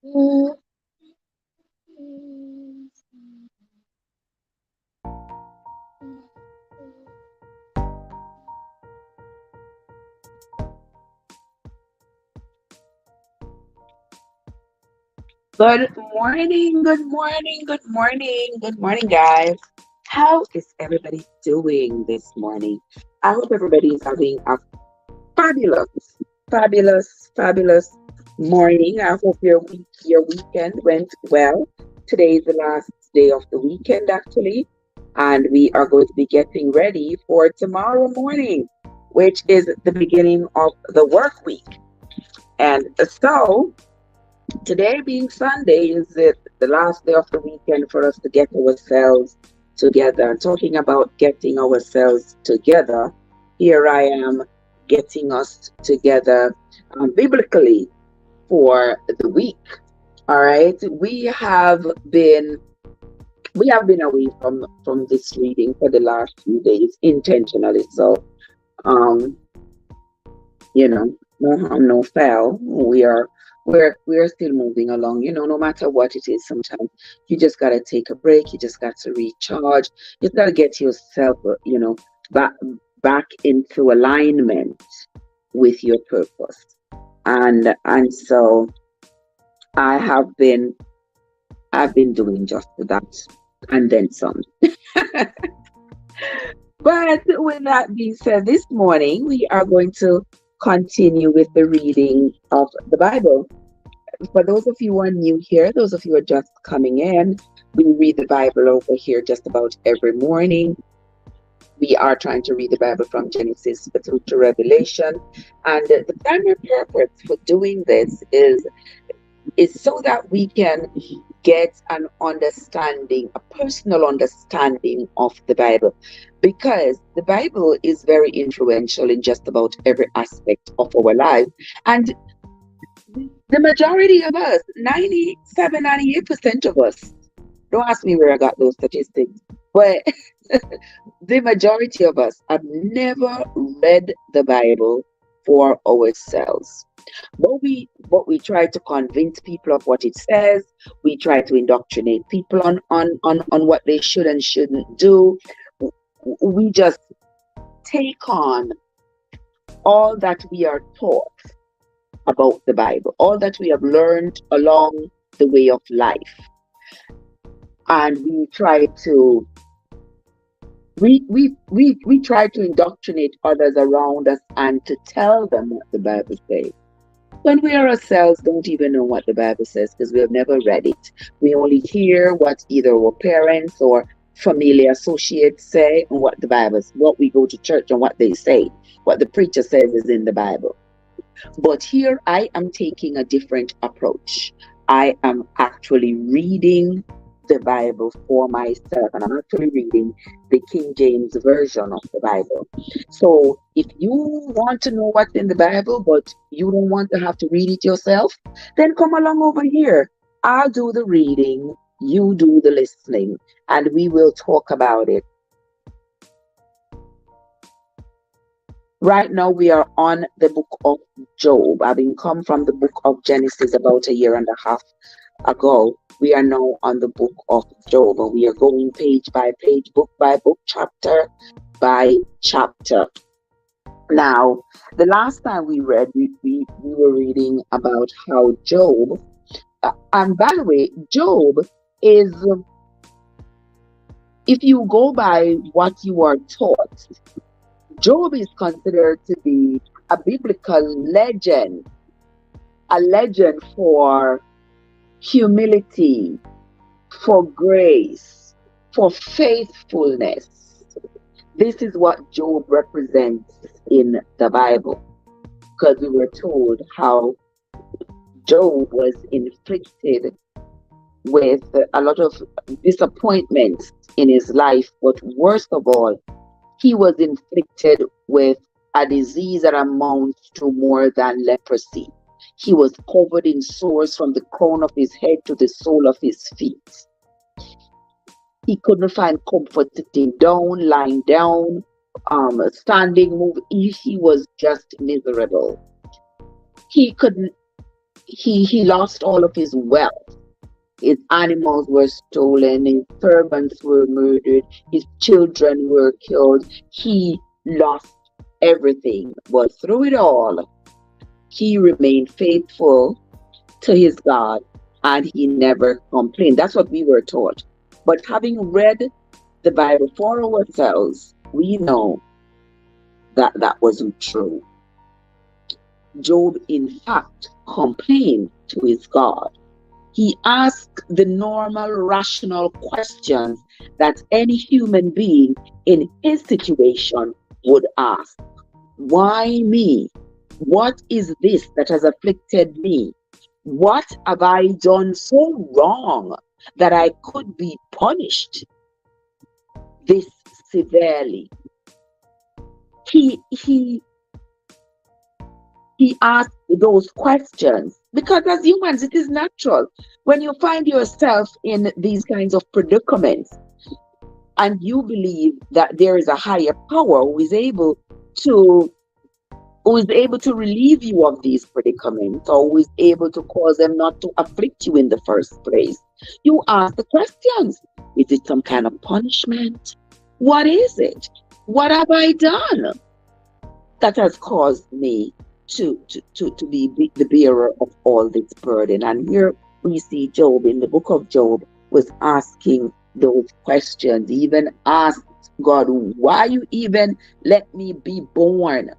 Good morning, good morning, good morning, good morning, guys. How is everybody doing this morning? I hope everybody is having a fabulous, fabulous morning. I hope your weekend went well. Today is the last day of the weekend, actually, and we are going to be getting ready for tomorrow morning, which is the beginning of the work week. And so, today being Sunday is the last day of the weekend for us to get ourselves together. Talking about getting ourselves together, here I am getting us together biblically for the week. All right, we have been away from this reading for the last few days intentionally. So um, no harm, no foul. We're still moving along. No matter what it is, sometimes you just gotta take a break. You just got to recharge. You just gotta get yourself, back back into alignment with your purpose. And so I have been I've been doing just that and then some. But with that being said, this morning we are going to continue with the reading of the Bible. For those of you who are new here, those of you who are just coming in, we read the Bible over here just about every morning. We are trying to read the Bible from Genesis through to Revelation. And the primary purpose for doing this is so that we can get an understanding, a personal understanding of the Bible. Because the Bible is very influential in just about every aspect of our life. And the majority of us, 97, 98% of us, don't ask me where I got those statistics, but the majority of us have never read the Bible for ourselves. But we try to convince people of what it says. We try to indoctrinate people on what they should and shouldn't do. We just take on all that we are taught about the Bible, all that we have learned along the way of life. And we try to indoctrinate others around us and to tell them what the Bible says. When we ourselves don't even know what the Bible says because we have never read it. We only hear what either our parents or family associates say and what the Bible, what we go to church and what they say, what the preacher says is in the Bible. But here I am taking a different approach. I am actually reading the Bible for myself, and I'm actually reading the King James Version of the Bible. So if you want to know what's in the Bible, but you don't want to have to read it yourself, then come along over here. I'll do the reading, you do the listening, and we will talk about it. Right now, we are on the book of Job. Having come from the book of Genesis about a year and a half ago, we are now on the book of Job. And we are going page by page, book by book, chapter by chapter. Now, the last time we read, we were reading about how Job, and by the way, Job is, if you go by what you are taught, Job is considered to be a biblical legend, a legend for humility, for grace, for faithfulness. This is what Job represents in the Bible, because we were told how Job was inflicted with a lot of disappointments in his life, but worst of all, he was inflicted with a disease that amounts to more than leprosy. He was covered in sores from the crown of his head to the sole of his feet. He couldn't find comfort sitting down, lying down, standing, moving. He was just miserable. He couldn't. he lost all of his wealth. His animals were stolen, his servants were murdered, his children were killed. He lost everything. But through it all, he remained faithful to his God and he never complained. That's what we were taught. But having read the Bible for ourselves, we know that that wasn't true. Job, in fact, complained to his God. He asked the normal, rational questions that any human being in his situation would ask. Why me? What is this that has afflicted me? What have I done so wrong that I could be punished this severely? He asked those questions because as humans it is natural when you find yourself in these kinds of predicaments and you believe that there is a higher power to who is able to relieve you of these predicaments or who is able to cause them not to afflict you in the first place. You ask the questions. Is it some kind of punishment? What is it? What have I done that has caused me to be the bearer of all this burden? And here we see Job in the book of Job was asking those questions. He even asked God, why you even let me be born?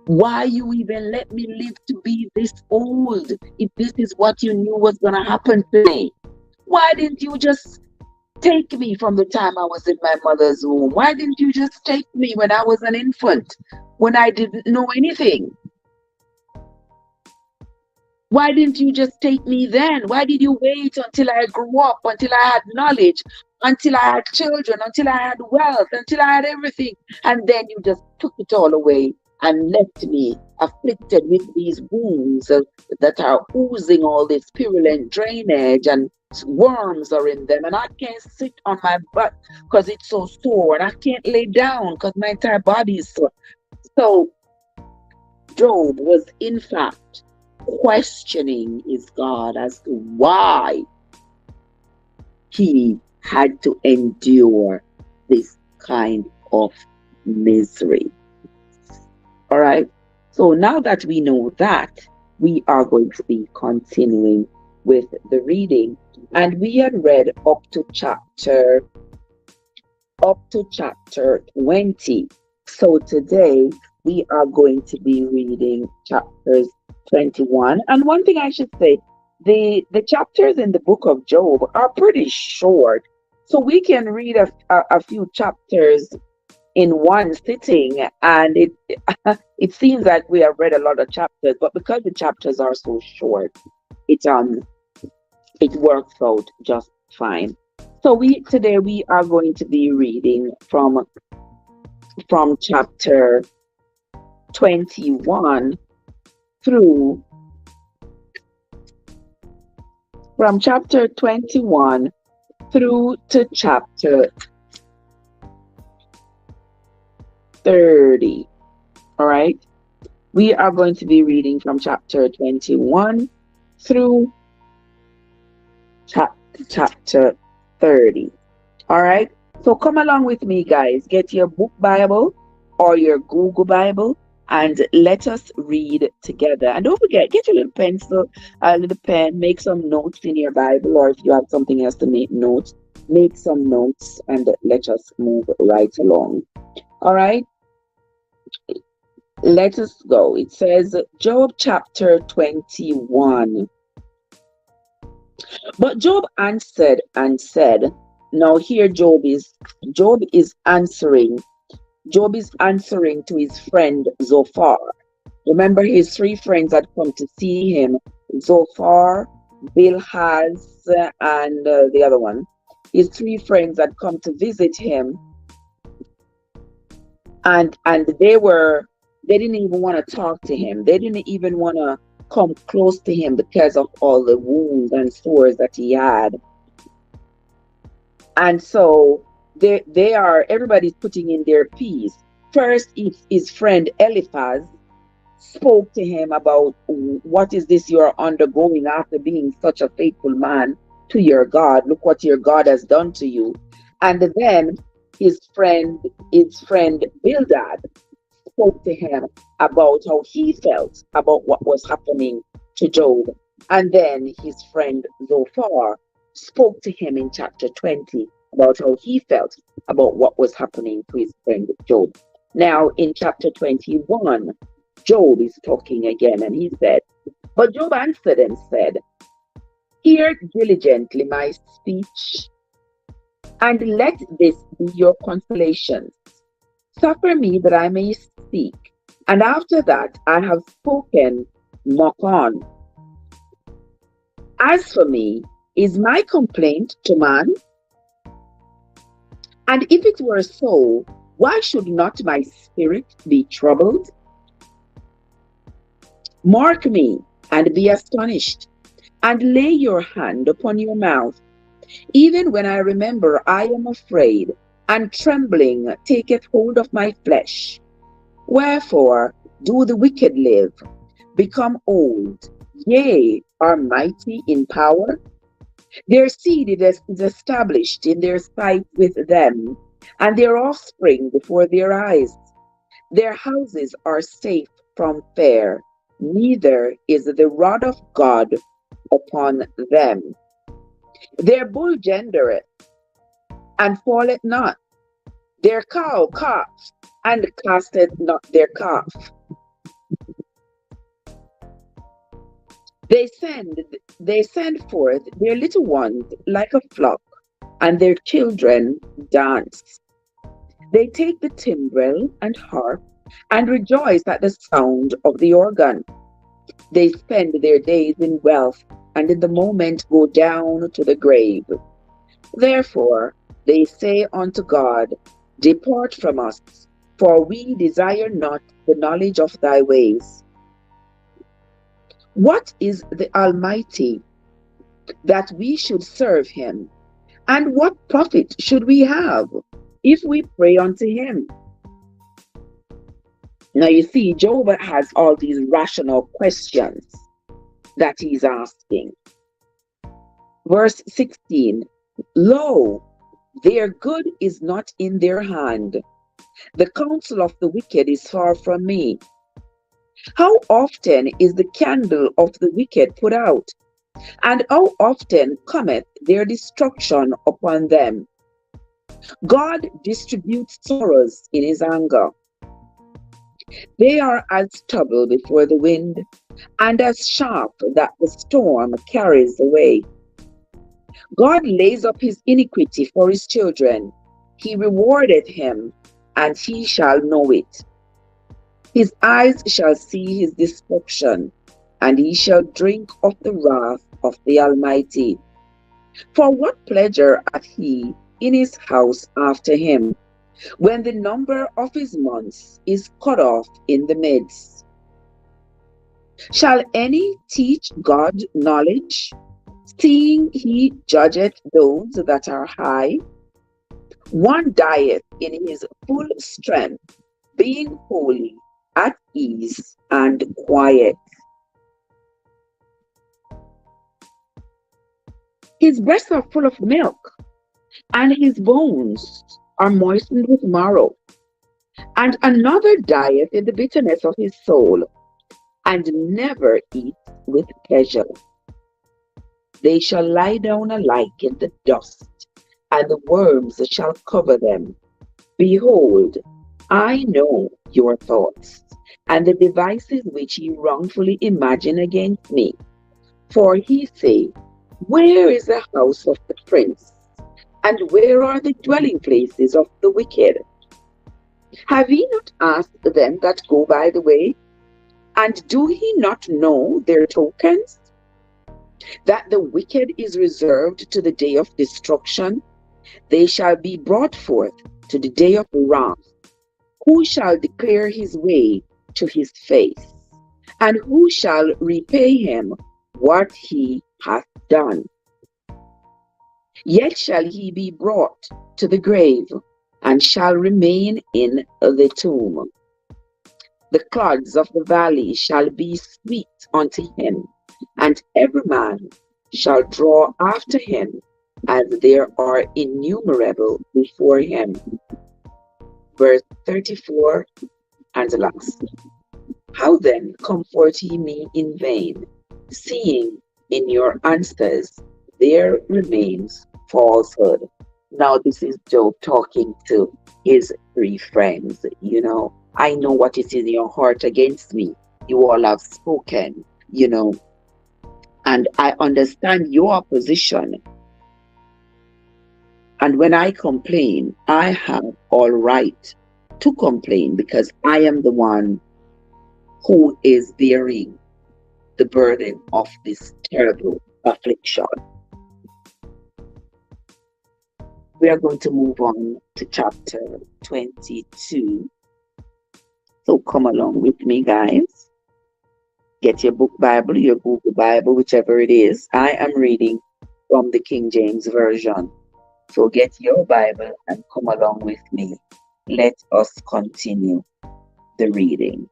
Why you even let me live to be this old if this is what you knew was going to happen to me? Why didn't you just take me from the time I was in my mother's womb? Why didn't you just take me when I was an infant, when I didn't know anything? Why didn't you just take me then? Why did you wait until I grew up, until I had knowledge, until I had children, until I had wealth, until I had everything? And then you just took it all away and left me afflicted with these wounds that are oozing all this purulent drainage and worms are in them. And I can't sit on my butt because it's so sore. And I can't lay down because my entire body is sore. So Job was in fact questioning his God as to why he had to endure this kind of misery. All right. So now that we know that, we are going to be continuing with the reading. And we had read up to chapter 20. So today we are going to be reading chapters 21. And one thing I should say, the chapters in the book of Job are pretty short. So we can read a few chapters in one sitting, and it seems like we have read a lot of chapters, but because the chapters are so short, it works out just fine. So today we are going to be reading from chapter 21 through from chapter 21 through to chapter 30. All right. We are going to be reading from chapter 21 through chapter 30. All right. So come along with me, guys. Get your book Bible or your Google Bible and let us read together. And don't forget, get your little pencil, a little pen, make some notes in your Bible, or if you have something else to make notes, make some notes and let us move right along. All right. Let us go. It says, Job chapter 21. But Job answered and said, now here Job is answering. Job is answering to his friend Zophar. Remember, his three friends had come to see him, Zophar, Bilhaz, and the other one. His three friends had come to visit him, and they didn't even want to talk to him. They didn't even want to come close to him because of all the wounds and sores that he had. And so everybody's putting in their piece. First, it's his friend Eliphaz spoke to him about what is this you're undergoing after being such a faithful man to your God. Look what your God has done to you. And then his friend, his friend Bildad spoke to him about how he felt about what was happening to Job. And then his friend Zophar spoke to him in chapter 20 about how he felt about what was happening to his friend Job. Now, in chapter 21, Job is talking again, and he said, But Job answered and said, Hear diligently my speech, and let this be your consolation. Suffer me that I may speak, and after that I have spoken, mock on. As for me, is my complaint to man? And if it were so, why should not my spirit be troubled? Mark me, and be astonished, and lay your hand upon your mouth. Even when I remember, I am afraid, and trembling taketh hold of my flesh. Wherefore do the wicked live, become old, yea, are mighty in power? Their seed is established in their sight with them, and their offspring before their eyes. Their houses are safe from fire, neither is the rod of God upon them. Their bull gendereth, and falleth not. Their cow calves, and casteth not their calf. They send forth their little ones like a flock, and their children dance. They take the timbrel and harp, and rejoice at the sound of the organ. They spend their days in wealth, and in the moment go down to the grave. Therefore they say unto God, Depart from us, for we desire not the knowledge of thy ways. What is the Almighty, that we should serve him? And what profit should we have if we pray unto him? Now you see, Job has all these rational questions that he's asking. Verse 16, Lo, their good is not in their hand. The counsel of the wicked is far from me. How often is the candle of the wicked put out? And how often cometh their destruction upon them? God distributes sorrows in his anger. They are as stubble before the wind, and as chaff that the storm carries away. God lays up his iniquity for his children. He rewardeth him, and he shall know it. His eyes shall see his destruction, and he shall drink of the wrath of the Almighty. For what pleasure hath he in his house after him, when the number of his months is cut off in the midst? Shall any teach God knowledge, seeing he judgeth those that are high? One dieth in his full strength, being holy, at ease, and quiet. His breasts are full of milk, and his bones are moistened with marrow. And another dieth in the bitterness of his soul, and never eats with pleasure. They shall lie down alike in the dust, and the worms shall cover them. Behold, I know your thoughts, and the devices which ye wrongfully imagine against me. For he say, Where is the house of the prince? And where are the dwelling places of the wicked? Have ye not asked them that go by the way? And do he not know their tokens? That the wicked is reserved to the day of destruction, they shall be brought forth to the day of wrath. Who shall declare his way to his face? And who shall repay him what he hath done? Yet shall he be brought to the grave, and shall remain in the tomb. The clods of the valley shall be sweet unto him, and every man shall draw after him, as there are innumerable before him. Verse 34 and the last. How then comfort ye me in vain, seeing in your answers there remains falsehood? Now, this is Job talking to his three friends. I know what is in your heart against me. You all have spoken, and I understand your position. And when I complain, I have all right to complain because I am the one who is bearing the burden of this terrible affliction. We are going to move on to chapter 22. So come along with me, guys. Get your book Bible, your Google Bible, whichever it is. I am reading from the King James Version. So get your Bible and come along with me. Let us continue the reading.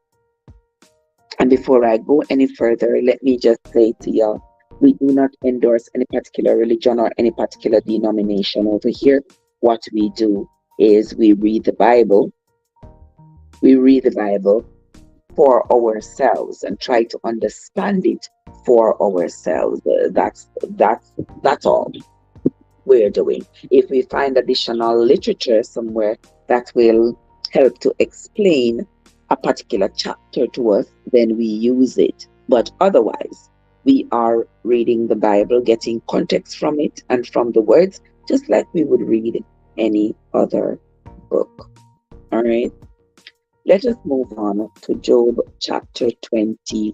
And before I go any further, let me just say to you, we do not endorse any particular religion or any particular denomination over here. What we do is we read the Bible. We read the Bible for ourselves and try to understand it for ourselves. That's all we're doing. If we find additional literature somewhere that will help to explain a particular chapter to us, then we use it. But otherwise, we are reading the Bible, getting context from it and from the words, just like we would read any other book. All right. Let us move on to Job chapter 22.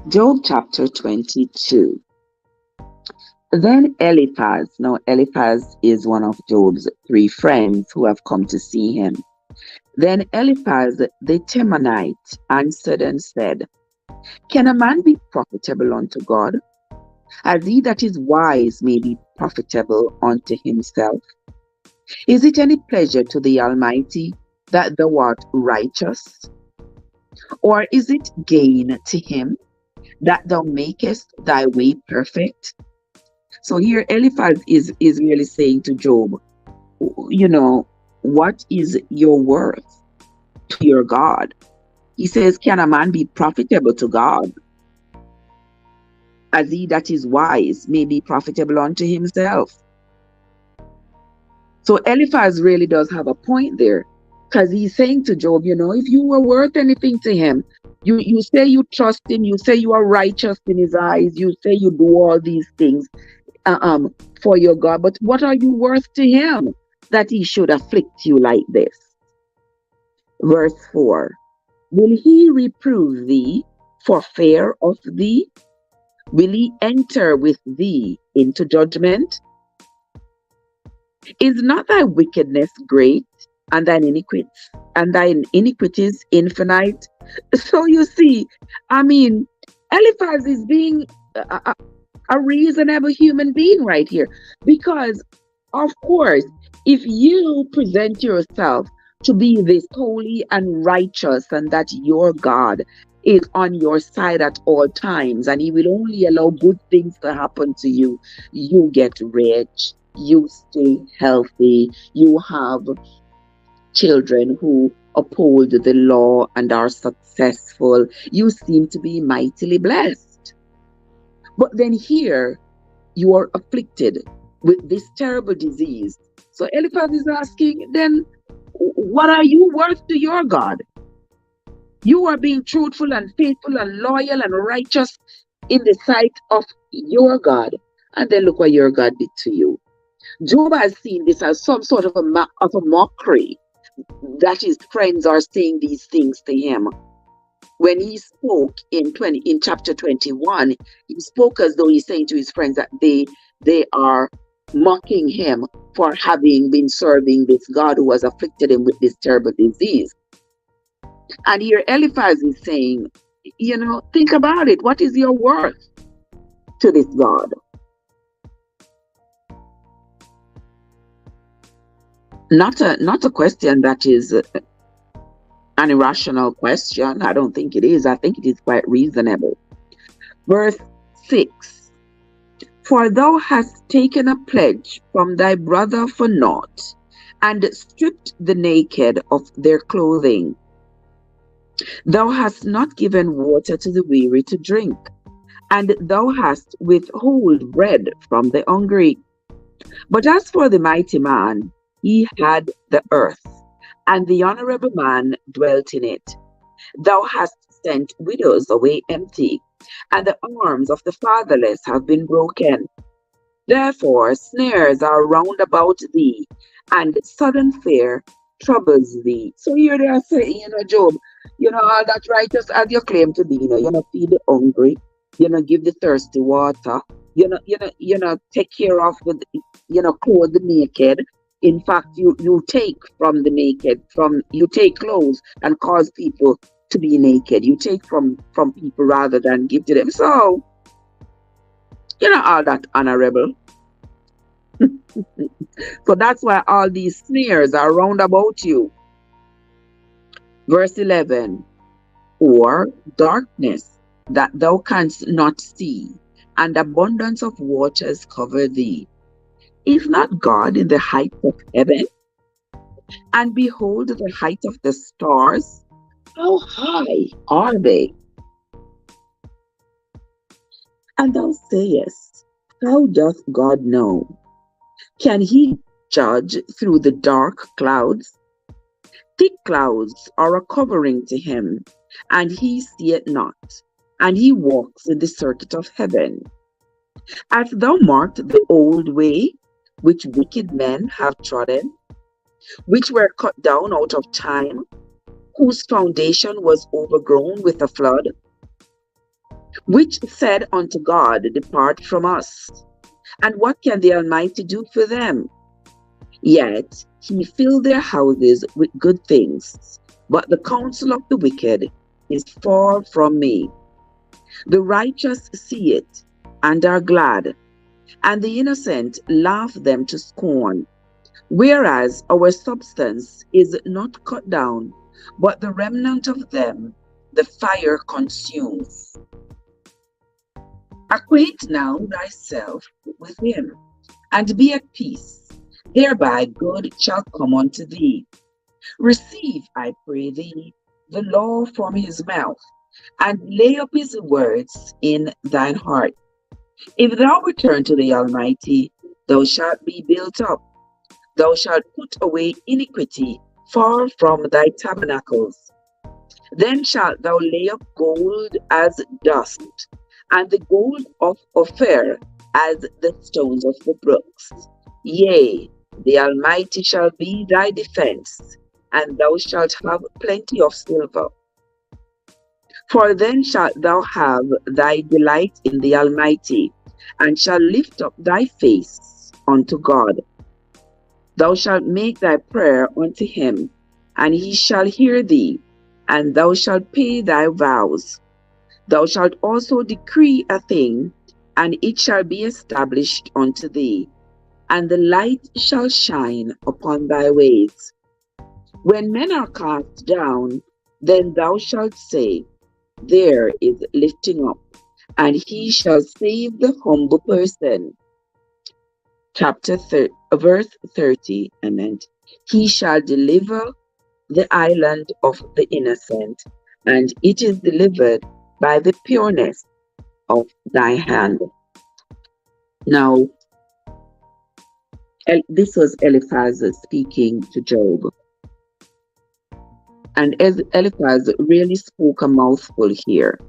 Job chapter 22. Then Eliphaz, now Eliphaz is one of Job's three friends who have come to see him. Then Eliphaz the Temanite answered and said, Can a man be profitable unto God, as he that is wise may be profitable unto himself? Is it any pleasure to the Almighty that thou art righteous? Or is it gain to him that thou makest thy way perfect? So here Eliphaz is really saying to Job, what is your worth to your God? He says, can a man be profitable to God, as he that is wise may be profitable unto himself? So Eliphaz really does have a point there, because he's saying to Job, if you were worth anything to him, you say you trust him, you say you are righteous in his eyes, you say you do all these things for your God, but what are you worth to him that he should afflict you like this? Verse 4, will he reprove thee for fear of thee? Will he enter with thee into judgment? Is not thy wickedness great, and thine iniquities infinite? So you see, Eliphaz is being a reasonable human being right here, because of course, if you present yourself to be this holy and righteous, and that your God is on your side at all times, and he will only allow good things to happen to you, you get rich, you stay healthy, you have children who uphold the law and are successful, you seem to be mightily blessed. But then here, you are afflicted with this terrible disease. So Eliphaz is asking, then what are you worth to your God? You are being truthful and faithful and loyal and righteous in the sight of your God. And then look what your God did to you. Job has seen this as some sort of a mockery, that his friends are saying these things to him. When he spoke in chapter 21, he spoke as though he's saying to his friends that they are mocking him for having been serving this God who has afflicted him with this terrible disease. And here Eliphaz is saying, think about it. What is your worth to this God? Not a question that is an irrational question. I don't think it is. I think it is quite reasonable. Verse 6. For thou hast taken a pledge from thy brother for naught, and stripped the naked of their clothing. Thou hast not given water to the weary to drink, and thou hast withhold bread from the hungry. But as for the mighty man, he had the earth, and the honorable man dwelt in it. Thou hast sent widows away empty, and the arms of the fatherless have been broken. Therefore snares are round about thee, and sudden fear troubles thee. So here they are saying, Job, all that righteous as you claim to be, feed the hungry, give the thirsty water, take care of the, clothe the naked. In fact, you take from the naked, you take clothes and cause people to be naked. You take from people rather than give to them. So, all that honorable. So that's why all these snares are round about you. Verse 11. Or darkness that thou canst not see, and abundance of waters cover thee. Is not God in the height of heaven? And behold the height of the stars. How high are they? And thou sayest, how doth God know? Can he judge through the dark clouds? Thick clouds are a covering to him, and he seeth not, and he walks in the circuit of heaven. Hast thou marked the old way which wicked men have trodden, which were cut down out of time, whose foundation was overgrown with a flood? Which said unto God, depart from us. And what can the Almighty do for them? Yet he filled their houses with good things, but the counsel of the wicked is far from me. The righteous see it and are glad, and the innocent laugh them to scorn. Whereas our substance is not cut down, but the remnant of them the fire consumes. Acquaint now thyself with him, and be at peace. Thereby good shall come unto thee. Receive, I pray thee, the law from his mouth, and lay up his words in thine heart. If thou return to the Almighty, thou shalt be built up. Thou shalt put away iniquity far from thy tabernacles. Then shalt thou lay up gold as dust, and the gold of Ophir as the stones of the brooks. Yea, the Almighty shall be thy defense, and thou shalt have plenty of silver. For then shalt thou have thy delight in the Almighty, and shalt lift up thy face unto God. Thou shalt make thy prayer unto him, and he shall hear thee, and thou shalt pay thy vows. Thou shalt also decree a thing, and it shall be established unto thee, and the light shall shine upon thy ways. When men are cast down, then thou shalt say, there is lifting up, and he shall save the humble person. Verse 30, and he shall deliver the island of the innocent, and it is delivered by the pureness of thy hand. Now, this was Eliphaz speaking to Job. And Eliphaz really spoke a mouthful here.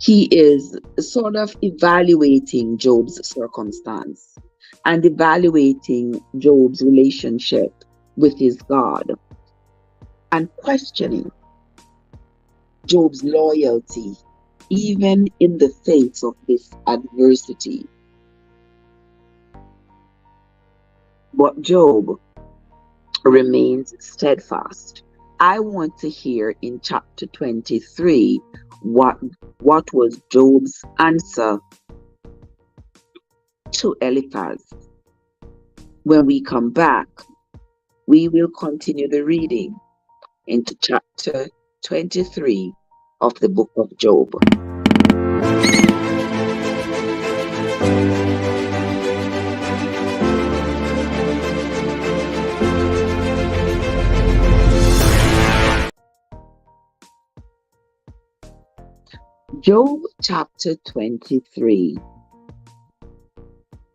He is sort of evaluating Job's circumstance and evaluating Job's relationship with his God and questioning Job's loyalty even in the face of this adversity. But Job remains steadfast. I want to hear in chapter 23 what was Job's answer to Eliphaz. When we come back, we will continue the reading into chapter 23 of the book of Job. Job chapter 23.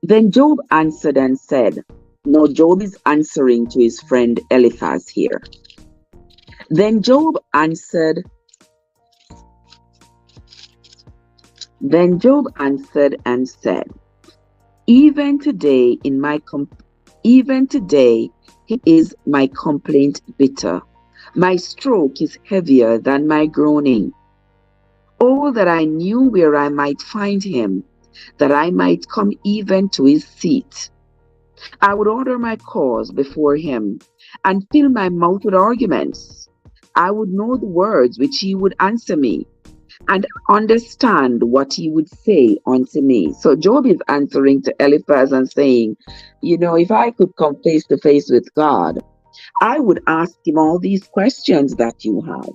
Then Job answered and said, now Job is answering to his friend Eliphaz here. Then Job answered and said, even today is my complaint bitter. My stroke is heavier than my groaning. Oh, that I knew where I might find him, that I might come even to his seat. I would order my cause before him, and fill my mouth with arguments. I would know the words which he would answer me, and understand what he would say unto me. So Job is answering to Eliphaz and saying, if I could come face to face with God, I would ask him all these questions that you have.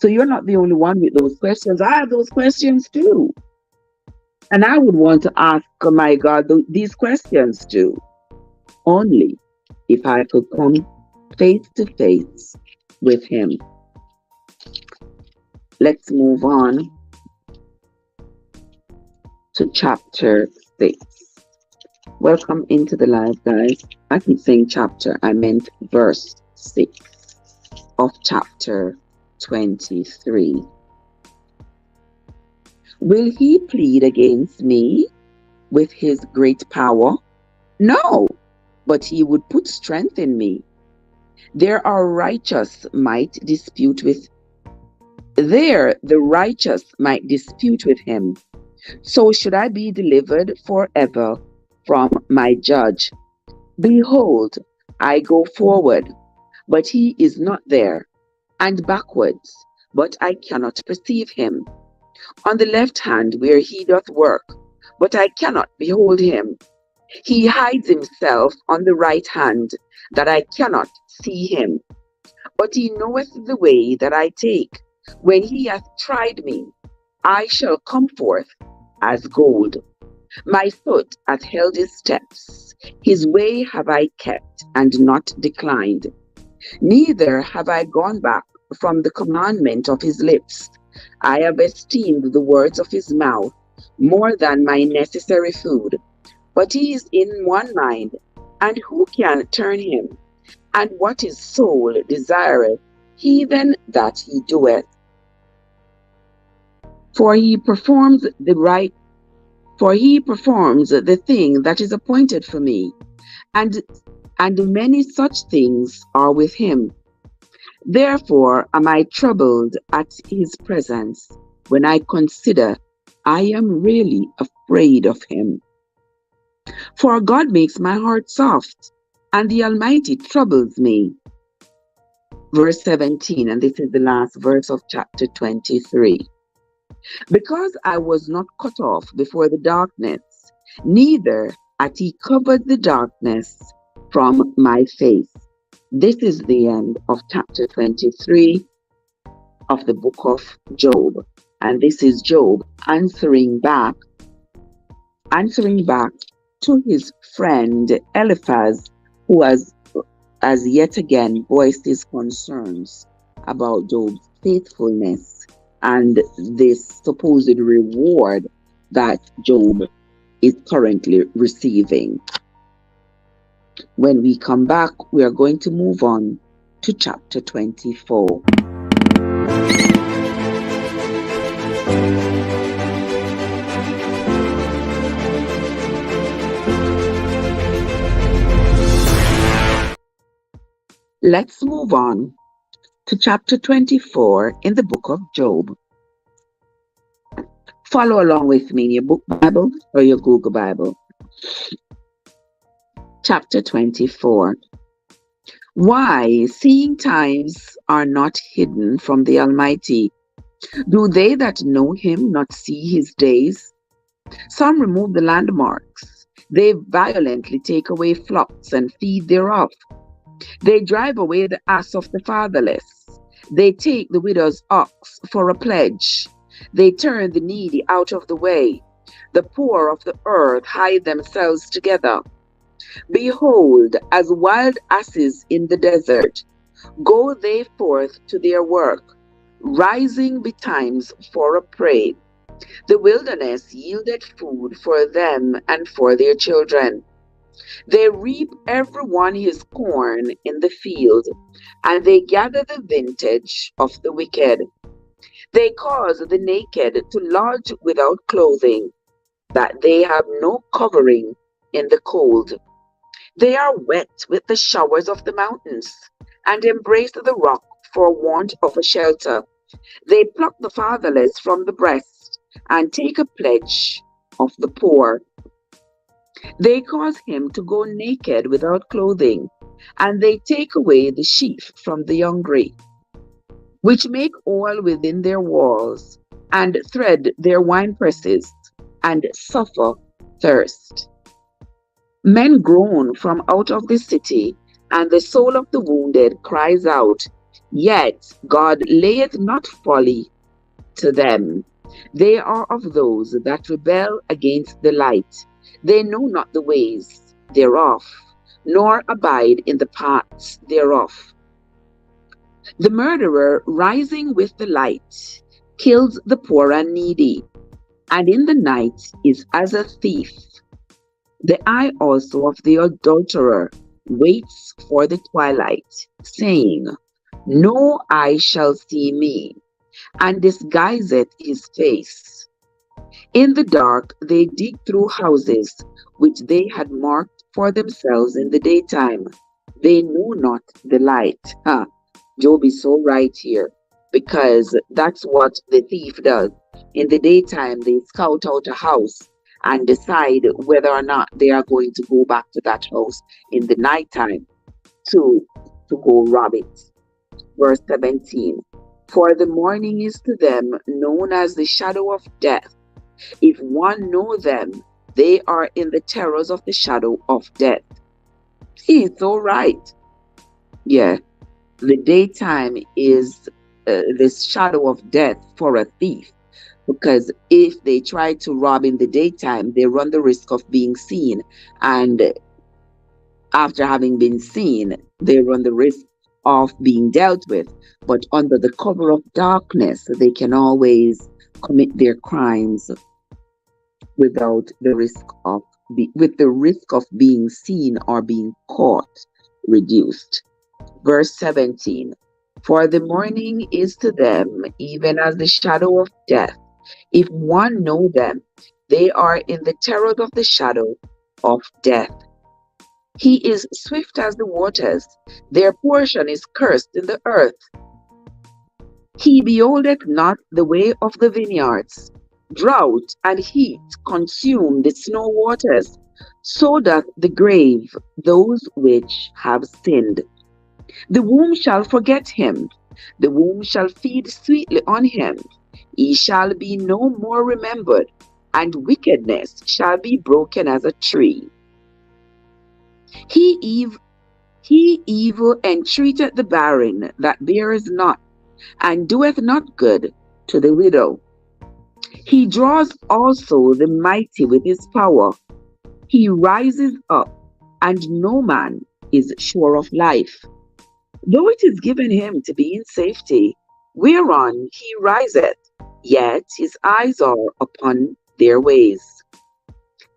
So you're not the only one with those questions. I have those questions too. And I would want to ask, my God, these questions too. Only if I could come face to face with him. Let's move on to chapter 6. Welcome into the live, guys. I keep saying chapter, I meant verse 6 of chapter 23. Will he plead against me with his great power? No, but he would put strength in me. The righteous might dispute with him. So should I be delivered forever from my judge? Behold, I go forward, but he is not there, and backwards, but I cannot perceive him. On the left hand where he doth work, but I cannot behold him. He hides himself on the right hand, that I cannot see him. But he knoweth the way that I take. When he hath tried me, I shall come forth as gold. My foot hath held his steps. His way have I kept, and not declined. Neither have I gone back from the commandment of his lips. I have esteemed the words of his mouth more than my necessary food. But he is in one mind, and who can turn him? And what his soul desireth, even that he doeth. For he performs the thing that is appointed for me, and many such things are with him. Therefore am I troubled at his presence. When I consider, I am really afraid of him. For God makes my heart soft, and the Almighty troubles me. Verse 17, and this is the last verse of chapter 23. Because I was not cut off before the darkness, neither hath he covered the darkness from my face. This is the end of chapter 23 of the book of Job. And this is Job answering back to his friend Eliphaz, who has yet again voiced his concerns about Job's faithfulness and this supposed reward that Job is currently receiving. When we come back, we are going to move on to chapter 24. Let's move on to chapter 24 in the book of Job. Follow along with me in your book Bible or your Google Bible. Chapter 24. Why, seeing times are not hidden from the Almighty, do they that know him not see his days? Some remove the landmarks, They violently take away flocks and feed thereof. They drive away the ass of the fatherless. They take the widow's ox for a pledge. They turn the needy out of the way. The poor of the earth hide themselves together. Behold, as wild asses in the desert, go they forth to their work, rising betimes for a prey. The wilderness yielded food for them and for their children. They reap every one his corn in the field, and they gather the vintage of the wicked. They cause the naked to lodge without clothing, that they have no covering in the cold. They are wet with the showers of the mountains, and embrace the rock for want of a shelter. They pluck the fatherless from the breast, and take a pledge of the poor. They cause him to go naked without clothing, and they take away the sheaf from the hungry, which make oil within their walls, and thread their winepresses, and suffer thirst. Men groan from out of the city, and the soul of the wounded cries out. Yet God layeth not folly to them. They are of those that rebel against the light. They know not the ways thereof, nor abide in the paths thereof. The murderer, rising with the light, kills the poor and needy, and in the night is as a thief. The eye also of the adulterer waits for the twilight, saying, No eye shall see me, and disguiseth his face. In the dark they dig through houses which they had marked for themselves in the daytime. They know not the light. Job is so right here, because that's what the thief does. In the daytime, they scout out a house and decide whether or not they are going to go back to that house in the nighttime to go rob it. Verse 17. For the morning is to them known as the shadow of death. If one know them, they are in the terrors of the shadow of death. He is so right. Yeah, the daytime is this shadow of death for a thief, because if they try to rob in the daytime, they run the risk of being seen, and after having been seen, they run the risk of being dealt with. But under the cover of darkness, they can always commit their crimes without the risk of with the risk of being seen or being caught reduced. Verse 17. For the morning is to them even as the shadow of death. If one know them, they are in the terror of the shadow of death. He is swift as the waters. Their portion is cursed in the earth. He beholdeth not the way of the vineyards. Drought and heat consume the snow waters. So doth the grave those which have sinned. The womb shall forget him. The womb shall feed sweetly on him. He shall be no more remembered, and wickedness shall be broken as a tree. He evil entreateth the barren that beareth not, and doeth not good to the widow. He draws also the mighty with his power. He rises up, and no man is sure of life. Though it is given him to be in safety, whereon he riseth, yet his eyes are upon their ways.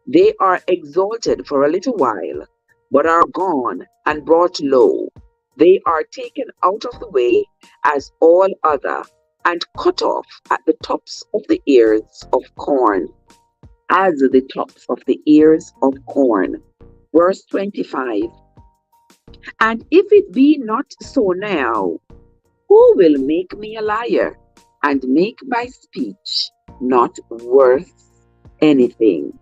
They are exalted for a little while, but are gone and brought low. They are taken out of the way as all other, and cut off at the tops of the ears of corn, as the tops of the ears of corn. Verse 25. And if it be not so now, who will make me a liar, and make my speech not worth anything?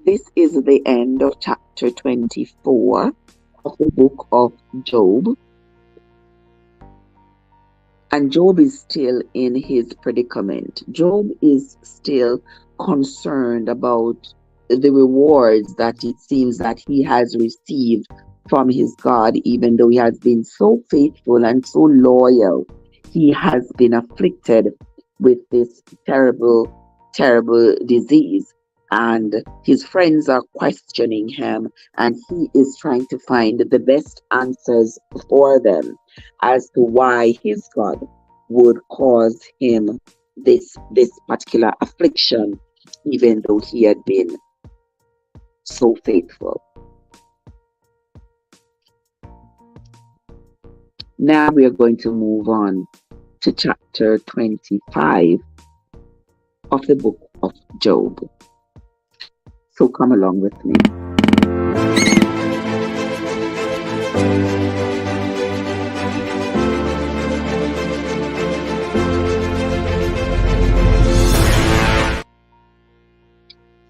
This is the end of chapter 24 of the book of Job. And Job is still in his predicament. Job is still concerned about the rewards that it seems that he has received from his God, even though he has been so faithful and so loyal. He has been afflicted with this terrible, terrible disease. And his friends are questioning him, and he is trying to find the best answers for them as to why his God would cause him this particular affliction, even though he had been so faithful. Now we are going to move on to chapter 25 of the book of Job. So come along with me.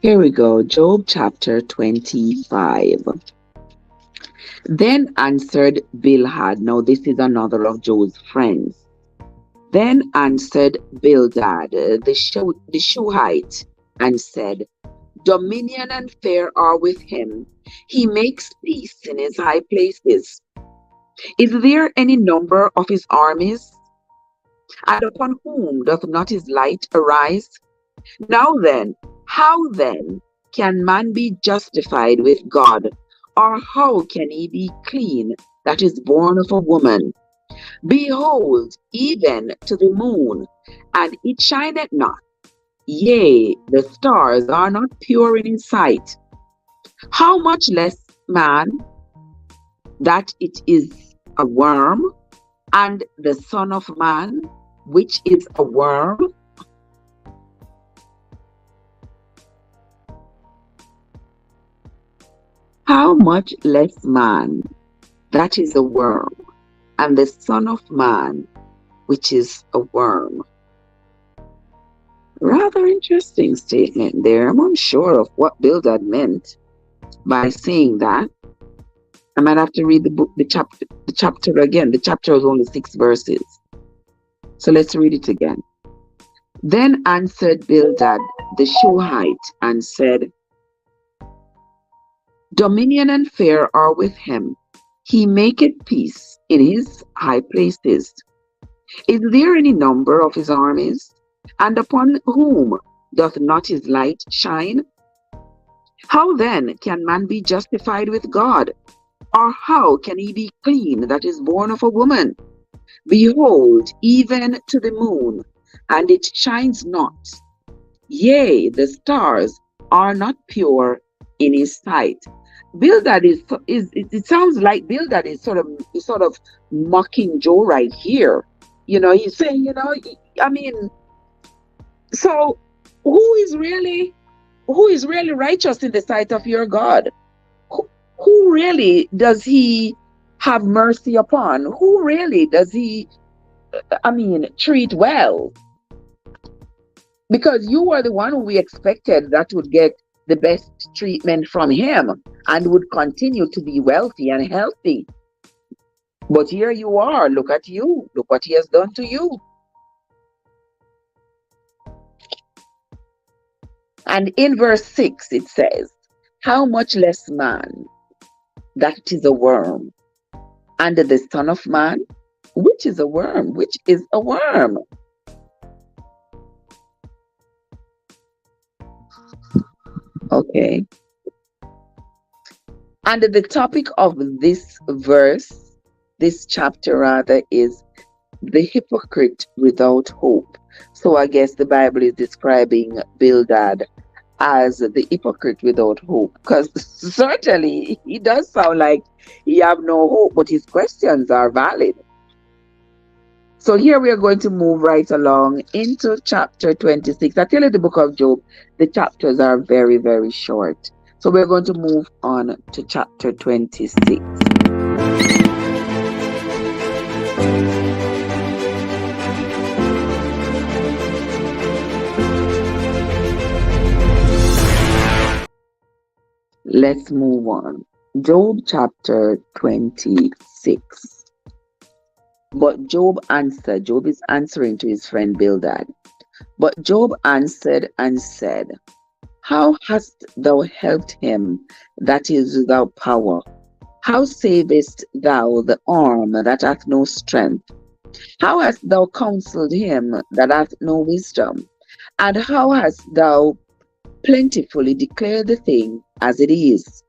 Here we go, Job chapter 25. Then answered Bildad. Now this is another of Job's friends. Then answered Bildad, the Shuhite, and said, Dominion and fear are with him. He makes peace in his high places. Is there any number of his armies? And upon whom doth not his light arise? Now then, how then can man be justified with God? Or how can he be clean that is born of a woman? Behold, even to the moon, and it shineth not. Yea, the stars are not pure in his sight. How much less man, that it is a worm, and the Son of Man, which is a worm? How much less man, that is a worm, and the Son of Man, which is a worm. Rather interesting statement there. I'm unsure of what Bildad meant by saying that. I might have to read the chapter again. The chapter is only 6 verses. So let's read it again. Then answered Bildad the Shuhite and said, Dominion and fear are with him. He maketh peace in his high places. Is there any number of his armies? And upon whom doth not his light shine? How then can man be justified with God? Or how can he be clean that is born of a woman? Behold, even to the moon, and it shines not. Yea, the stars are not pure in his sight. Bildad it sounds like Bildad is sort of mocking Job right here. You know, he's saying, I mean, so who is really righteous in the sight of your God? Who really does he have mercy upon? Who really does he, treat well? Because you are the one who we expected that would get the best treatment from him and would continue to be wealthy and healthy. But here you are, look at you, look what he has done to you. And in verse 6 it says, how much less man, that is a worm, and the Son of Man, which is a worm, which is a worm. Okay. And the topic of this verse, this chapter rather, is the hypocrite without hope. So I guess the Bible is describing Bildad as the hypocrite without hope, because certainly he does sound like he have no hope, but his questions are valid. So here we are going to move right along into chapter 26. I tell you, the book of Job, the chapters are very, very short. So we're going to move on to chapter 26. Let's move on. Job chapter 26. But Job answered, Job is answering to his friend Bildad. But Job answered and said, how hast thou helped him that is without power? How savest thou the arm that hath no strength? How hast thou counseled him that hath no wisdom? And how hast thou plentifully declared the thing as it is?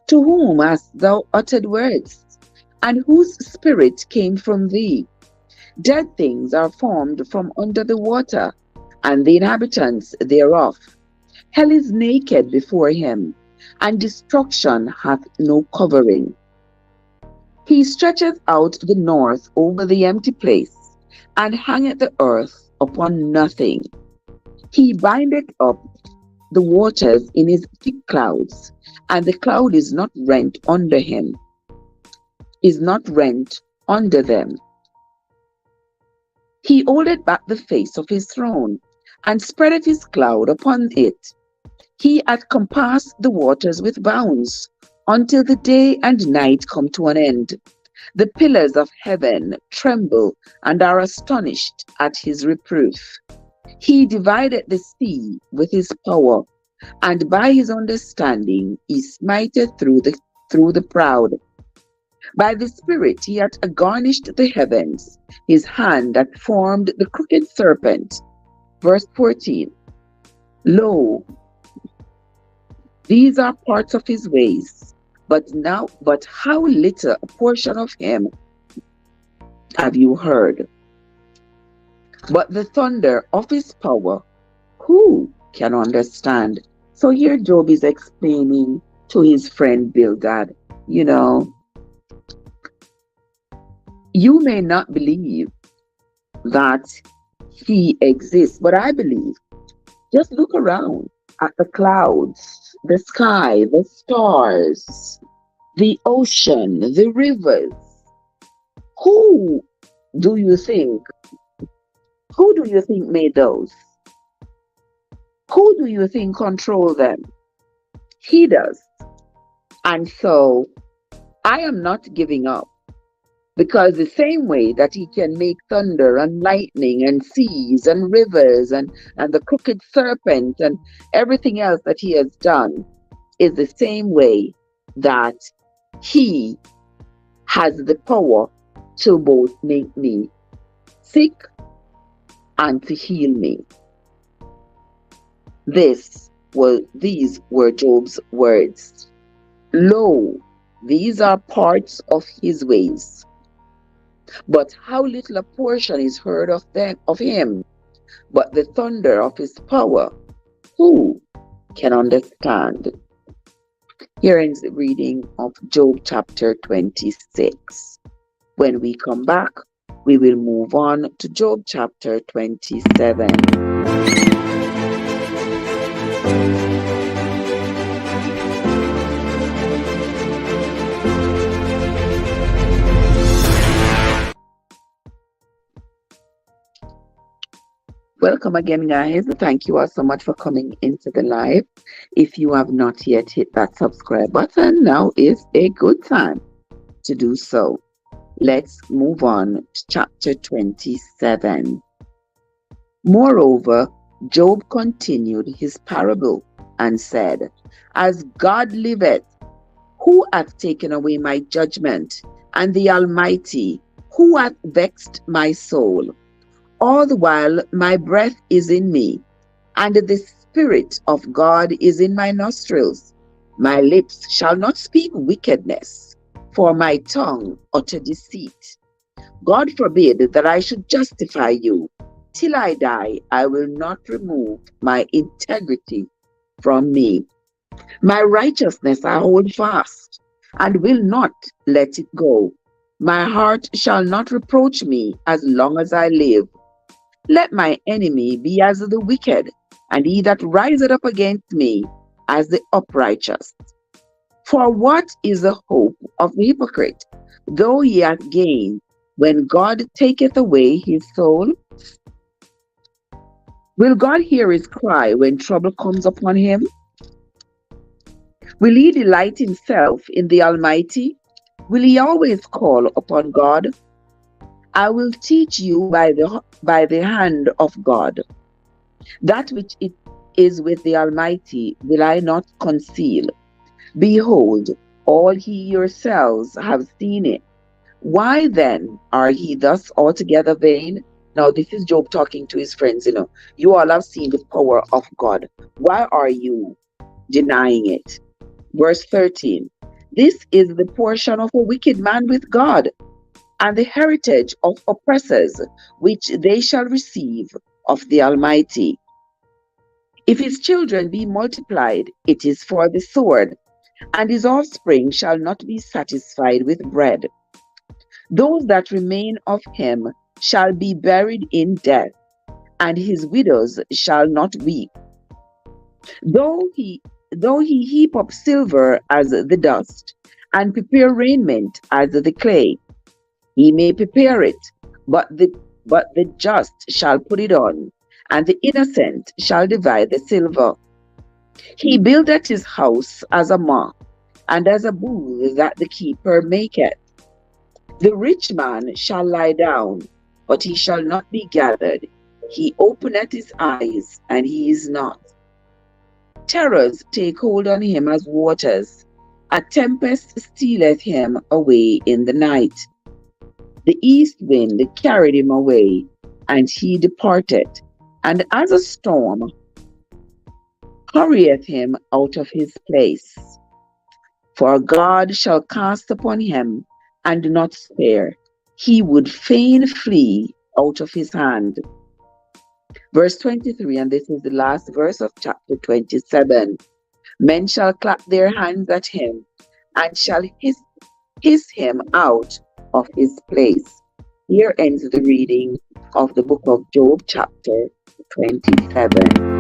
To whom hast thou uttered words? And whose spirit came from thee? Dead things are formed from under the water, and the inhabitants thereof. Hell is naked before him, and destruction hath no covering. He stretcheth out the north over the empty place, and hangeth the earth upon nothing. He bindeth up the waters in his thick clouds, and the cloud is not rent under him, is not rent under them. He holdeth back the face of his throne, and spreadeth his cloud upon it. He hath compassed the waters with bounds, until the day and night come to an end. The pillars of heaven tremble and are astonished at his reproof. He divided the sea with his power, and by his understanding he smiteth through the proud. By the Spirit he hath garnished the heavens, his hand hath formed the crooked serpent. Verse 14. Lo, these are parts of his ways, but how little a portion of him have you heard? But the thunder of his power, who can understand? So here Job is explaining to his friend Bildad, you may not believe that he exists, but I believe. Just look around at the clouds, the sky, the stars, the ocean, the rivers. Who do you think made those? Who do you think control them? He does. And so I am not giving up, because the same way that he can make thunder and lightning and seas and rivers and the crooked serpent and everything else that he has done is the same way that he has the power to both make me sick and to heal me. These were Job's words. Lo, these are parts of his ways, but how little a portion is heard of him. But the thunder of his power, who can understand? Here ends the reading of Job chapter 26. When we come back, we will move on to Job chapter 27. Welcome again, guys. Thank you all so much for coming into the live. If you have not yet hit that subscribe button, now is a good time to do so. Let's move on to chapter 27. Moreover, Job continued his parable and said, As God liveth, who hath taken away my judgment, and the Almighty, who hath vexed my soul? All the while my breath is in me, and the Spirit of God is in my nostrils. My lips shall not speak wickedness, for my tongue utter deceit. God forbid that I should justify you. Till I die, I will not remove my integrity from me. My righteousness I hold fast, and will not let it go. My heart shall not reproach me as long as I live. Let my enemy be as the wicked, and he that riseth up against me as the unrighteous. For what is the hope of the hypocrite, though he hath gained, when God taketh away his soul? Will God hear his cry when trouble comes upon him? Will he delight himself in the Almighty? Will he always call upon God? I will teach you by the hand of God. That which it is with the Almighty will I not conceal. Behold, all ye yourselves have seen it. Why then are ye thus altogether vain? Now, this is Job talking to his friends. You all have seen the power of God. Why are you denying it? Verse 13. This is the portion of a wicked man with God, and the heritage of oppressors, which they shall receive of the Almighty. If his children be multiplied, it is for the sword, and his offspring shall not be satisfied with bread. Those that remain of him shall be buried in death, and his widows shall not weep. Though he heap up silver as the dust, and prepare raiment as the clay, he may prepare it, but the just shall put it on, and the innocent shall divide the silver. He buildeth his house as a moth, and as a booth that the keeper maketh. The rich man shall lie down, but he shall not be gathered. He openeth his eyes, and he is not. Terrors take hold on him as waters. A tempest stealeth him away in the night. The east wind carried him away, and he departed, and as a storm hurrieth him out of his place. For God shall cast upon him, and not spare. He would fain flee out of his hand. Verse 23, and this is the last verse of chapter 27. Men shall clap their hands at him, and shall hiss him out of his place. Here ends the reading of the book of Job, chapter 27.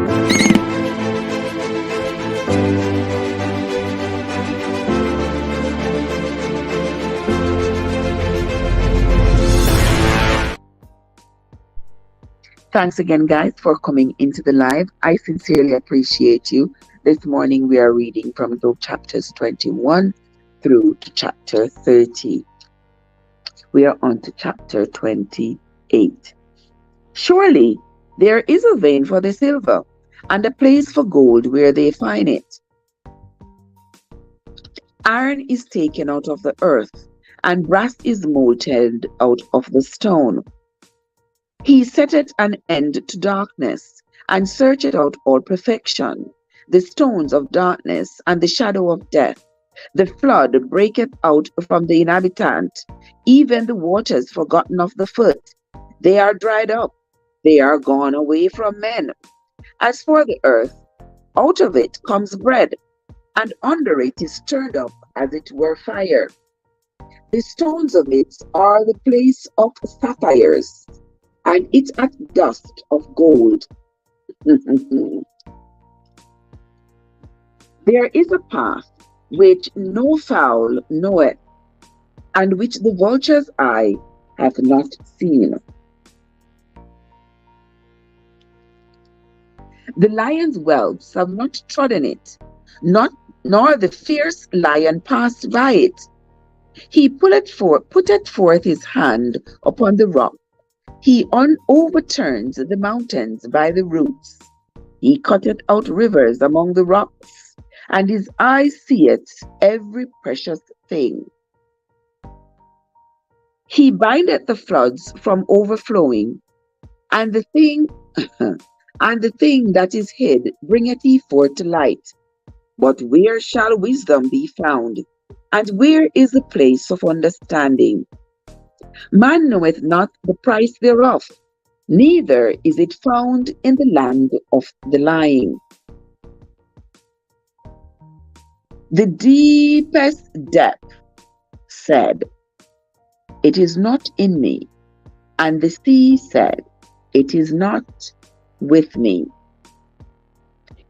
Thanks again, guys, for coming into the live. I sincerely appreciate you. This morning we are reading from Job chapters 21 through to chapter 30. We are on to chapter 28. Surely there is a vein for the silver, and a place for gold where they find it. Iron is taken out of the earth, and brass is molten out of the stone. He setteth an end to darkness, and searcheth out all perfection, the stones of darkness, and the shadow of death. The flood breaketh out from the inhabitant, even the waters forgotten of the foot. They are dried up, they are gone away from men. As for the earth, out of it comes bread, and under it is stirred up as it were fire. The stones of it are the place of sapphires, and it hath dust of gold. There is a path which no fowl knoweth, and which the vulture's eye hath not seen. The lion's whelps have not trodden it, nor the fierce lion passed by it. He putteth forth his hand upon the rock. He overturns the mountains by the roots. He cutteth out rivers among the rocks, and his eye seeth every precious thing. He bindeth the floods from overflowing, and the thing that is hid bringeth he forth to light. But where shall wisdom be found? And where is the place of understanding? Man knoweth not the price thereof, neither is it found in the land of the lying. The deepest depth said, it is not in me, and the sea said, it is not with me.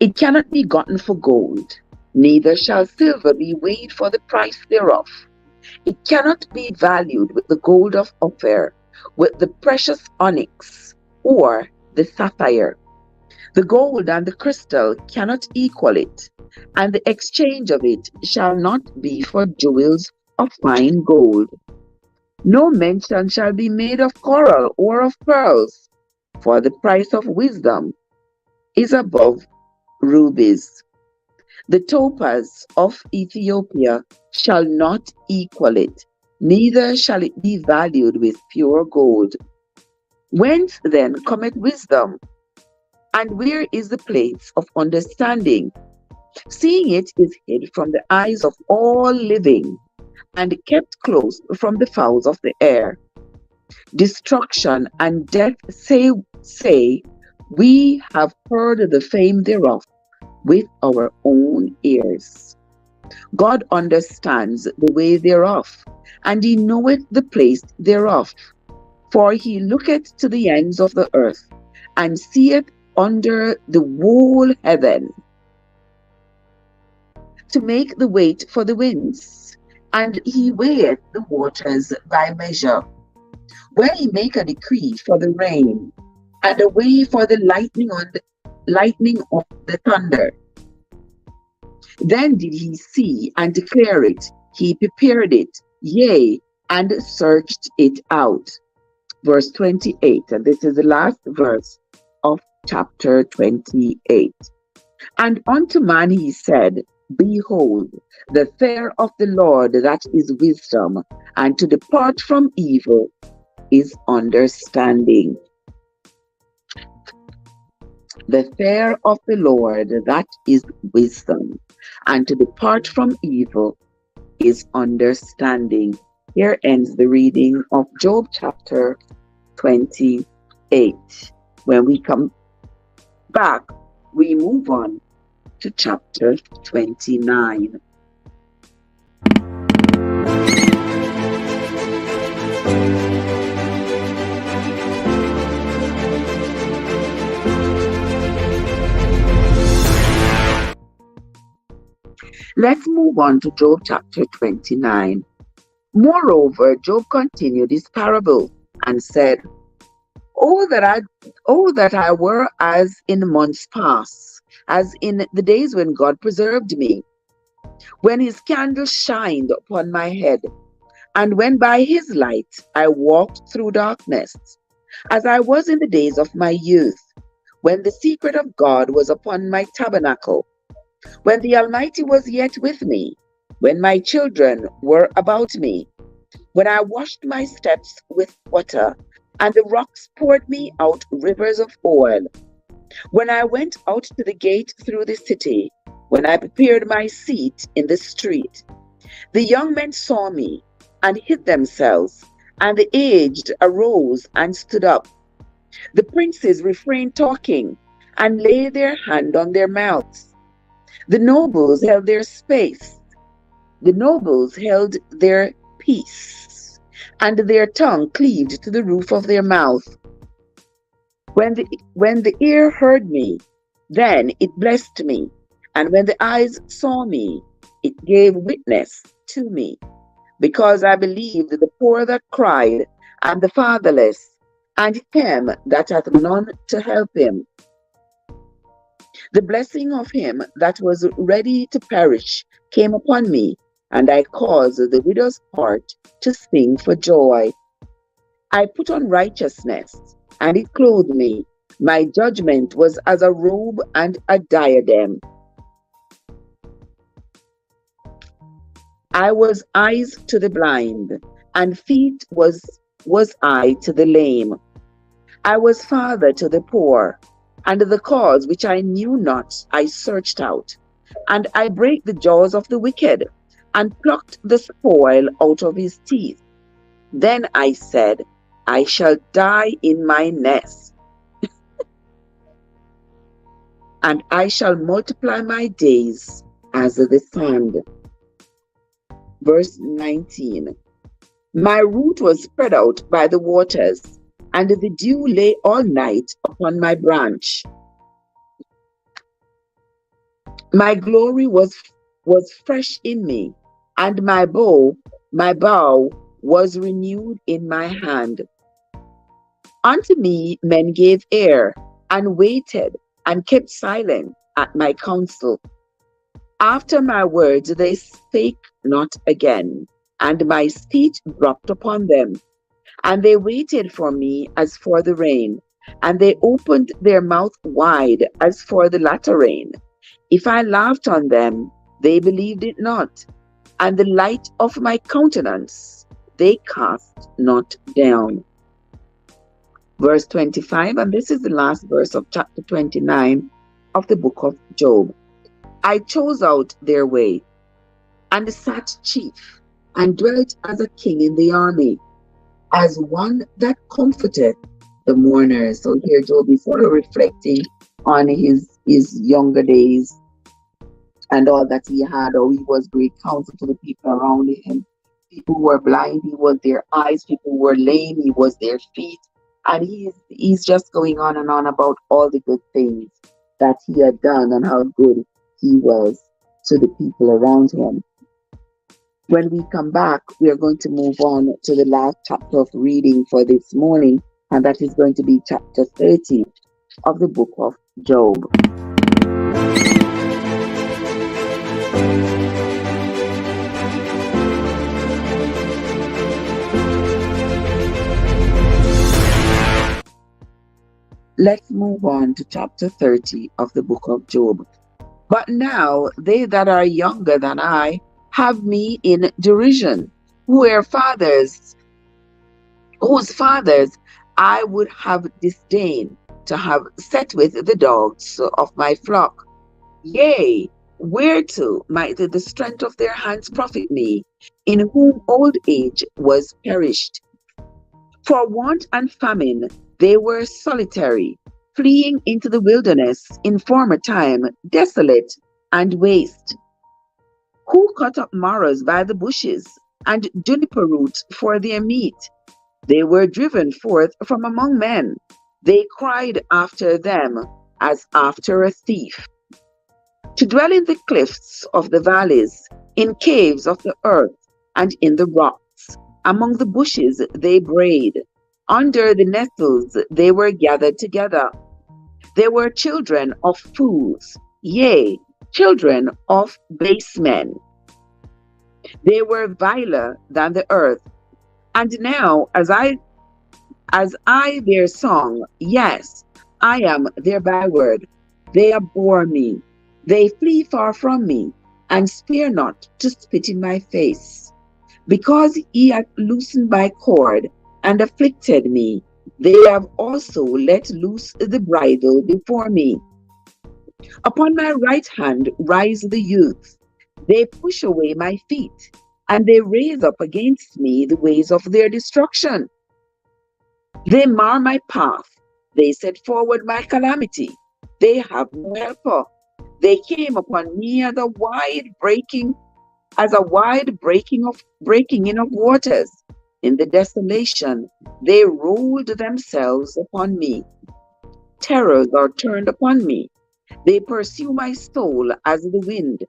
It cannot be gotten for gold, neither shall silver be weighed for the price thereof. It cannot be valued with the gold of Ophir, with the precious onyx, or the sapphire. The gold and the crystal cannot equal it, and the exchange of it shall not be for jewels of fine gold. No mention shall be made of coral or of pearls, for the price of wisdom is above rubies. The topaz of Ethiopia shall not equal it, neither shall it be valued with pure gold. Whence then cometh wisdom? And where is the place of understanding? Seeing it is hid from the eyes of all living, and kept close from the fowls of the air. Destruction and death say, we have heard the fame thereof with our own ears. God understands the way thereof, and he knoweth the place thereof. For he looketh to the ends of the earth, and seeth under the whole heaven, to make the weight for the winds, and he weigheth the waters by measure. When he make a decree for the rain, and a way for the lightning of the thunder, then did he see and declare it. He prepared it, yea, and searched it out. Verse 28, and this is the last verse of chapter 28. And unto man he said, Behold, the fear of the Lord, that is wisdom, and to depart from evil is understanding. The fear of the Lord, that is wisdom, and to depart from evil is understanding. Here ends the reading of Job chapter 28. When we come back, we move on to chapter 29. Let's move on to Job chapter 29. Moreover, Job continued his parable and said, Oh that I were as in months past, as in the days when God preserved me, when his candle shined upon my head, and when by his light I walked through darkness, as I was in the days of my youth, when the secret of God was upon my tabernacle, when the Almighty was yet with me, when my children were about me, when I washed my steps with water, and the rocks poured me out rivers of oil, when I went out to the gate through the city, when I prepared my seat in the street. The young men saw me and hid themselves, and the aged arose and stood up. The princes refrained talking and laid their hand on their mouths. The nobles held their space. The nobles held their peace, and their tongue cleaved to the roof of their mouth. When the ear heard me, then it blessed me, and when the eyes saw me, it gave witness to me, because I believed the poor that cried, and the fatherless, and him that hath none to help him. The blessing of him that was ready to perish came upon me, and I caused the widow's heart to sing for joy. I put on righteousness, and it clothed me. My judgment was as a robe and a diadem. I was eyes to the blind, and feet was I to the lame. I was father to the poor, and the cause which I knew not I searched out. And I brake the jaws of the wicked, and plucked the spoil out of his teeth. Then I said, I shall die in my nest, and I shall multiply my days as the sand. Verse 19. My root was spread out by the waters, and the dew lay all night upon my branch. My glory was fresh in me, and my bow was renewed in my hand. Unto me men gave ear, and waited, and kept silent at my counsel. After my words they spake not again. and my speech dropped upon them. And they waited for me as for the rain, and they opened their mouth wide as for the latter rain. If I laughed on them, they believed it not, and the light of my countenance they cast not down. Verse 25, and this is the last verse of chapter 29 of the book of Job. I chose out their way, and sat chief, and dwelt as a king in the army, as one that comforteth the mourners. So here Job is sort of reflecting on his younger days and all that he had, how he was great counsel to the people around him. People who were blind, he was their eyes. People who were lame, he was their feet. And he's just going on and on about all the good things that he had done and how good he was to the people around him. When we come back, we are going to move on to the last chapter of reading for this morning, and that is going to be chapter 30 of the book of Job. Let's move on to chapter 30 of the book of Job. But now they that are younger than I have me in derision, whose fathers I would have disdained to have set with the dogs of my flock. Yea, whereto might the strength of their hands profit me, in whom old age was perished? For want and famine they were solitary, fleeing into the wilderness in former time, desolate and waste. Who cut up marrows by the bushes, and juniper roots for their meat? They were driven forth from among men. They cried after them as after a thief. To dwell in the cliffs of the valleys, in caves of the earth, and in the rocks. Among the bushes they brayed. Under the nettles they were gathered together. They were children of fools, yea, children of base men. They were viler than the earth. And now, as I their song, yes, I am their byword. They abhor me. They flee far from me, and spare not to spit in my face. Because he hath loosened my cord, and afflicted me, they have also let loose the bridle before me. Upon my right hand rise the youth. They push away my feet, and they raise up against me the ways of their destruction. They mar my path. They set forward my calamity. They have no helper. They came upon me as a wide breaking in of waters. In the desolation, they rolled themselves upon me. Terrors are turned upon me. They pursue my soul as the wind,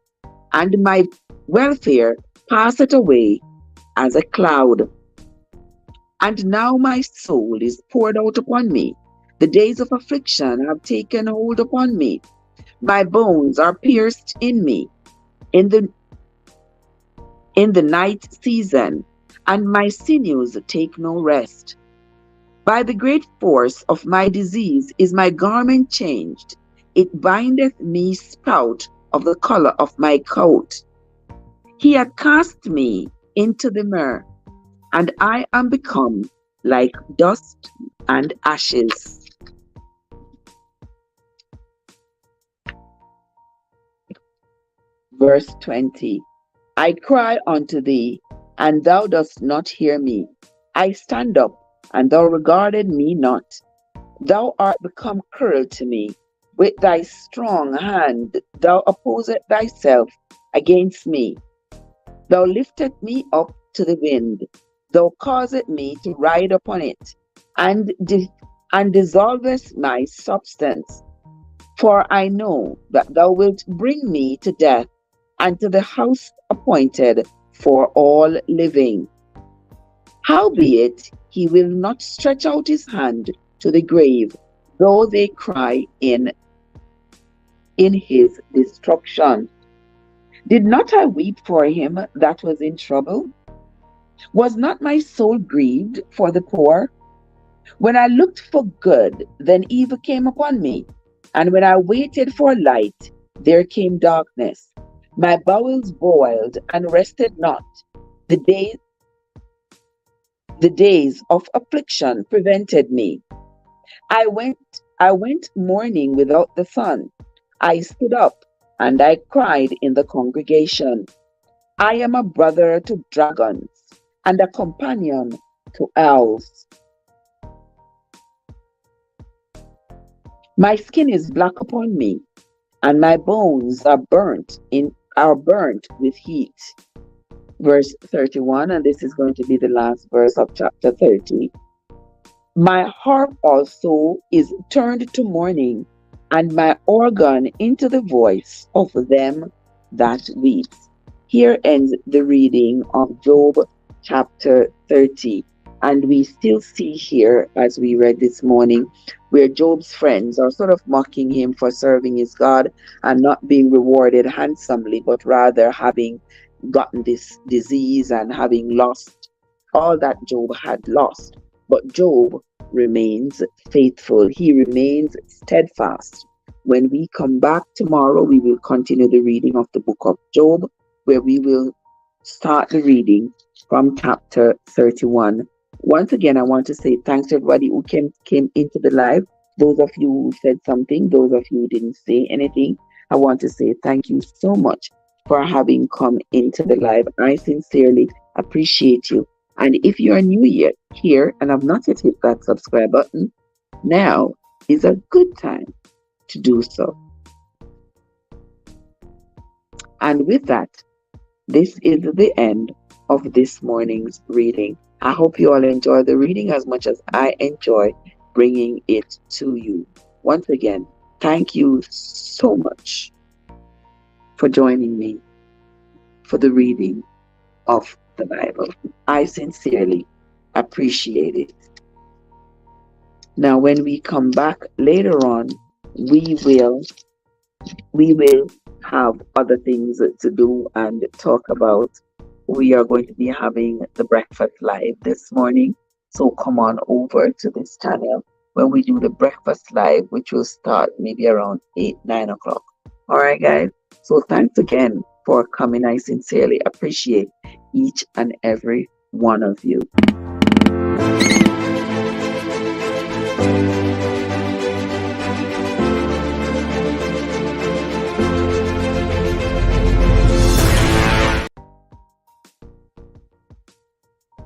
and my welfare passeth away as a cloud. And now my soul is poured out upon me. The days of affliction have taken hold upon me. My bones are pierced in me in the night season, and my sinews take no rest. By the great force of my disease is my garment changed. It bindeth me spout of the color of my coat. He hath cast me into the mire, and I am become like dust and ashes. Verse 20. I cry unto thee, and thou dost not hear me. I stand up, and thou regarded me not. Thou art become cruel to me. With thy strong hand thou opposest thyself against me. Thou liftest me up to the wind. Thou causest me to ride upon it, and dissolvest my substance. For I know that thou wilt bring me to death, and to the house appointed for all living. Howbeit he will not stretch out his hand to the grave, though they cry in his destruction. Did not I weep for him that was in trouble? Was not my soul grieved for the poor? When I looked for good, then evil came upon me. And when I waited for light, there came darkness. My bowels boiled and rested not. The days, the days of affliction prevented me. I went, I went mourning without the sun. I stood up and I cried in the congregation. I am a brother to dragons and a companion to owls. My skin is black upon me, and my bones are burnt with heat. Verse 31, and this is going to be the last verse of chapter 30. My harp also is turned to mourning, and my organ into the voice of them that weep. Here ends the reading of Job chapter 30. And we still see here, as we read this morning, where Job's friends are sort of mocking him for serving his God and not being rewarded handsomely, but rather having gotten this disease and having lost all that Job had lost. But Job remains faithful, he remains steadfast. When we come back tomorrow, we will continue the reading of the book of Job, where we will start the reading from chapter 31. Once again, I want to say thanks to everybody who came into the live. Those of you who said something, those of you who didn't say anything, I want to say thank you so much for having come into the live. I sincerely appreciate you. And if you are new yet here and have not yet hit that subscribe button, now is a good time to do so. And with that, this is the end of this morning's reading. I hope you all enjoy the reading as much as I enjoy bringing it to you. Once again, thank you so much for joining me for the reading of the Bible. I sincerely appreciate it. Now, when we come back later on, we will have other things to do and talk about. We are going to be having the breakfast live this morning. So come on over to this channel when we do the breakfast live, which will start maybe around 8-9 o'clock. All right, guys. So thanks again for coming. I sincerely appreciate each and every one of you.